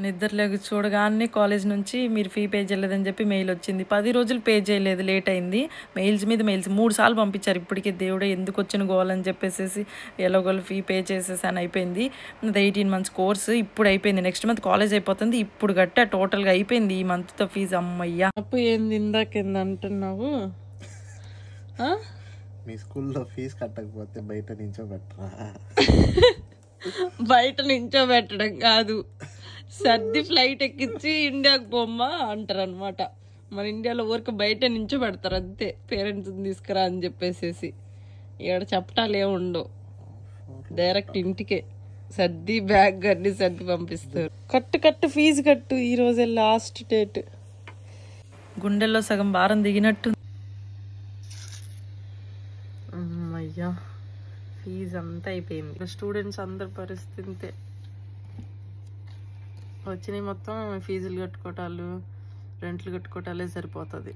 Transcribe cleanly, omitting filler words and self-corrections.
నిద్రలేక చూడగానే కాలేజ్ నుంచి మీరు ఫీ పే చేయలేదని చెప్పి మెయిల్ వచ్చింది. 10 రోజులు పే చేయలేదు, లేట్ అయింది. మెయిల్స్ మీద మెయిల్స్ 3 సార్లు పంపించారు. ఇప్పటికే దేవుడే ఎందుకు వచ్చిన గోవాలని చెప్పేసి ఎలాగోలు ఫీ పే చేసేసాను, అయిపోయింది. అది 18 months కోర్సు ఇప్పుడు అయిపోయింది. నెక్స్ట్ మంత్ కాలేజ్ అయిపోతుంది. ఇప్పుడు గట్టా టోటల్గా అయిపోయింది ఈ మంత్తో ఫీజు. అమ్మయ్యా. అప్పు ఏంది ఇందాకేంది అంటున్నావు? మీ స్కూల్లో ఫీజు కట్టకపోతే బయట నించోబెట్టరా? బయట నించోబెట్టడం కాదు, సర్ది ఫ్లైట్ ఎక్కించి ఇండియాకి పోమ్మా అంటారు అనమాట. మన ఇండియాలో ఊరికి బయట నించోబెడతారు అంతే, పేరెంట్స్ తీసుకురా అని చెప్పేసి. ఇక్కడ చెప్పటాలు ఏముండవు, డైరెక్ట్ ఇంటికే సర్ది బ్యాగ్ అన్ని సర్ది పంపిస్తారు. కట్టు ఫీజు కట్టు, ఈ రోజే లాస్ట్ డేట్. గుండెల్లో సగం భారం దిగినట్టు. అయ్యా, ఫీజు అంతా అయిపోయింది. స్టూడెంట్స్ అందరి పరిస్థితి వచ్చినాయి. మొత్తం ఫీజులు కట్టుకోవటాలు, రెంట్లు కట్టుకోవటాలే సరిపోతుంది.